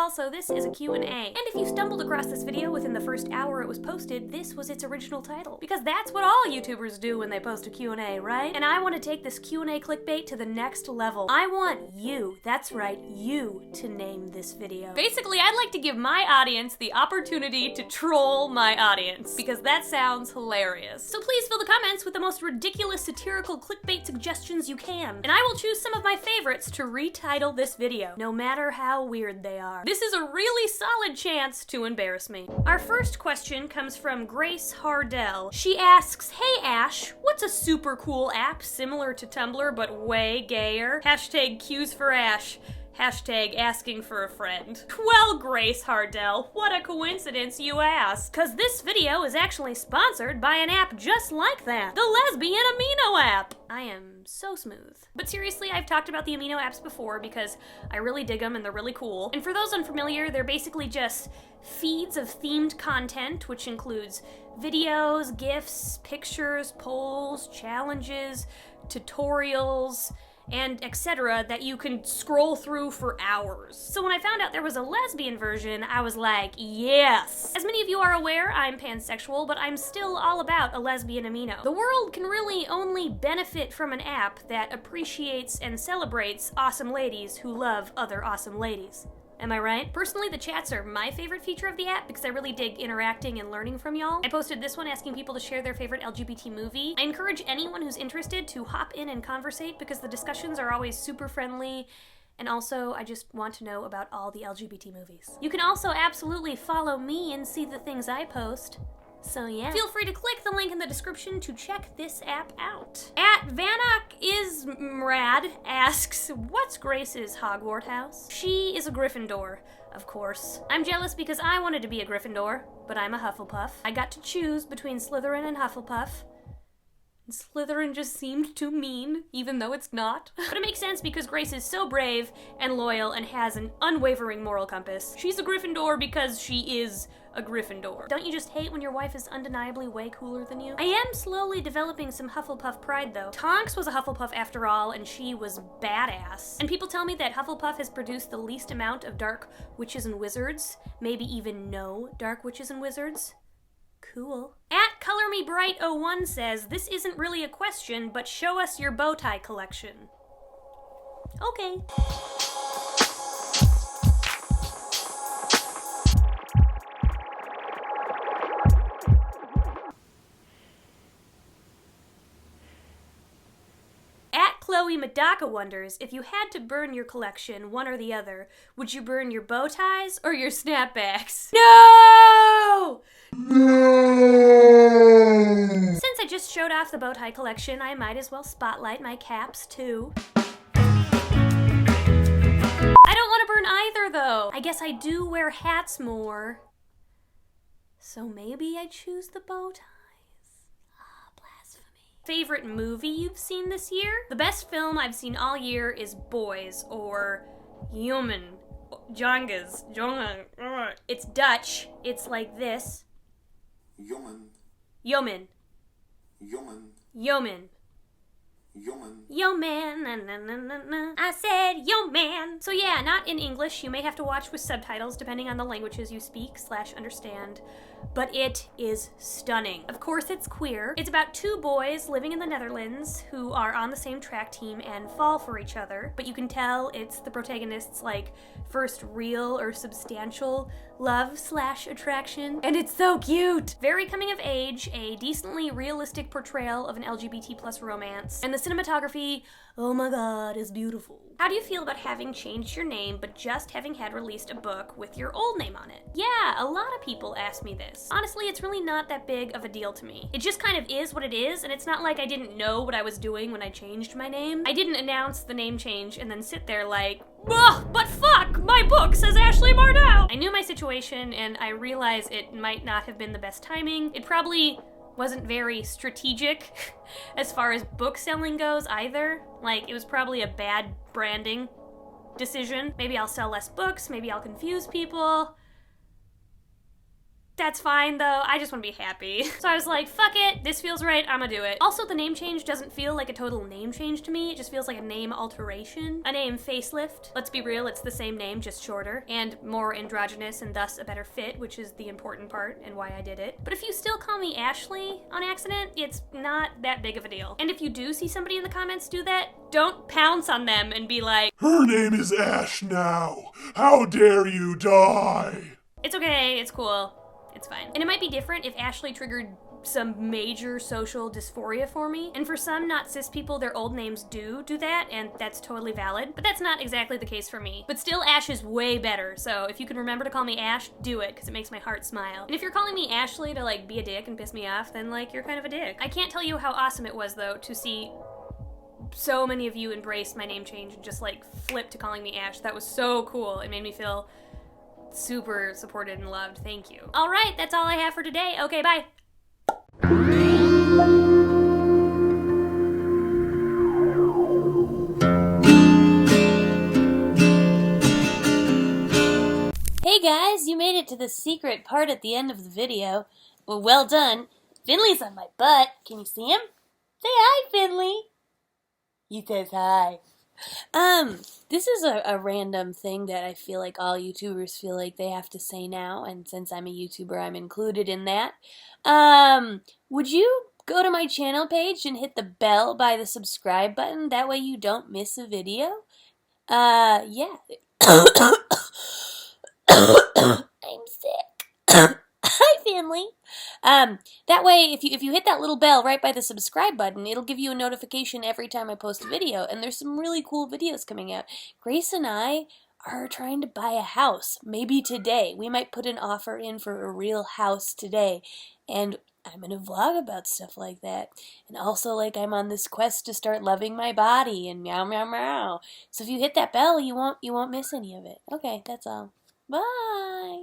also this is a Q&A. And if you stumbled across this video within the first hour it was posted, this was its original title. Because that's what all YouTubers do when they post a Q&A, right? And I want to take this Q&A clickbait to the next level. I want you, that's right, you, to name this video. Basically, I'd like to give my audience the opportunity to troll my audience, because that sounds hilarious. So please fill the comments with the most ridiculous satirical clickbait suggestions you can, and I will choose some of my favorites to retitle this video, no matter how weird they are. This is a really solid chance to embarrass me. Our first question comes from Grace Hardell. She asks, "Hey Ash, what's a super cool app similar to Tumblr but way gayer? Hashtag Q's for Ash. Hashtag asking for a friend." Well, Grace Hardell, what a coincidence you ask. Cause this video is actually sponsored by an app just like that. The Lesbian Amino App. I am so smooth. But seriously, I've talked about the amino apps before because I really dig them and they're really cool. And for those unfamiliar, they're basically just feeds of themed content, which includes videos, GIFs, pictures, polls, challenges, tutorials, and etc. that you can scroll through for hours. So when I found out there was a lesbian version, I was like, yes! As many of you are aware, I'm pansexual, but I'm still all about a lesbian amino. The world can really only benefit from an app that appreciates and celebrates awesome ladies who love other awesome ladies. Am I right? Personally, the chats are my favorite feature of the app because I really dig interacting and learning from y'all. I posted this one asking people to share their favorite LGBT movie. I encourage anyone who's interested to hop in and conversate because the discussions are always super friendly, and also I just want to know about all the LGBT movies. You can also absolutely follow me and see the things I post. So yeah. Feel free to click the link in the description to check this app out. @VanokIsMrad asks, "What's Grace's Hogwarts house?" She is a Gryffindor, of course. I'm jealous because I wanted to be a Gryffindor, but I'm a Hufflepuff. I got to choose between Slytherin and Hufflepuff. Slytherin just seemed too mean, even though it's not. But it makes sense because Grace is so brave and loyal and has an unwavering moral compass. She's a Gryffindor because she is a Gryffindor. Don't you just hate when your wife is undeniably way cooler than you? I am slowly developing some Hufflepuff pride though. Tonks was a Hufflepuff after all, and she was badass. And people tell me that Hufflepuff has produced the least amount of dark witches and wizards, maybe even no dark witches and wizards. Cool. @ColorMeBright01 says, "This isn't really a question, but show us your bow tie collection." Okay. Chloe Madaka wonders, if you had to burn your collection, one or the other, would you burn your bow ties or your snapbacks? No! Since I just showed off the bow tie collection, I might as well spotlight my caps too. I don't want to burn either though. I guess I do wear hats more. So maybe I choose the bow tie. Favorite movie you've seen this year? The best film I've seen all year is Boys, or Human. Jongas. It's Dutch. It's like this. Jongen. Yeoman. Jongen. Yeoman. Jongen. Yo man, na na na na na. I said yo man. So yeah, not in English. You may have to watch with subtitles depending on the languages you speak / understand. But it is stunning. Of course it's queer. It's about two boys living in the Netherlands who are on the same track team and fall for each other. But you can tell it's the protagonist's like first real or substantial love / attraction. And it's so cute. Very coming of age, a decently realistic portrayal of an LGBT+ romance. And the cinematography, oh my god, is beautiful. How do you feel about having changed your name but just having had released a book with your old name on it? Yeah, a lot of people ask me this. Honestly, it's really not that big of a deal to me. It just kind of is what it is, and it's not like I didn't know what I was doing when I changed my name. I didn't announce the name change and then sit there like, ugh, but fuck, my book says Ashley Mardell! I knew my situation and I realized it might not have been the best timing. It probably wasn't very strategic as far as book selling goes either. Like, it was probably a bad branding decision. Maybe I'll sell less books, maybe I'll confuse people. That's fine though, I just want to be happy. So I was like, fuck it, this feels right, I'm gonna do it. Also, the name change doesn't feel like a total name change to me, it just feels like a name alteration. A name facelift. Let's be real, it's the same name, just shorter, and more androgynous and thus a better fit, which is the important part and why I did it. But if you still call me Ashley on accident, it's not that big of a deal. And if you do see somebody in the comments do that, don't pounce on them and be like, "Her name is Ash now. How dare you die?" It's okay, it's cool. It's fine. And it might be different if Ashley triggered some major social dysphoria for me. And for some not cis people, their old names do that, and that's totally valid. But that's not exactly the case for me. But still, Ash is way better, so if you can remember to call me Ash, do it, because it makes my heart smile. And if you're calling me Ashley to, like, be a dick and piss me off, then, like, you're kind of a dick. I can't tell you how awesome it was, though, to see so many of you embrace my name change and just, like, flip to calling me Ash. That was so cool. It made me feel super supported and loved. Thank you. All right, that's all I have for today. Okay, bye. Hey guys, you made it to the secret part at the end of the video. Well done. Finley's on my butt. Can you see him? Say hi, Finley. He says hi. This is a random thing that I feel like all YouTubers feel like they have to say now, and since I'm a YouTuber, I'm included in that. Would you go to my channel page and hit the bell by the subscribe button? That way you don't miss a video. Yeah. I'm sick. Hi, family. That way, if you hit that little bell right by the subscribe button, it'll give you a notification every time I post a video, and there's some really cool videos coming out. Grace and I are trying to buy a house, maybe today. We might put an offer in for a real house today, and I'm gonna vlog about stuff like that. And also, like, I'm on this quest to start loving my body and meow meow meow. So if you hit that bell, you won't miss any of it. Okay, that's all. Bye.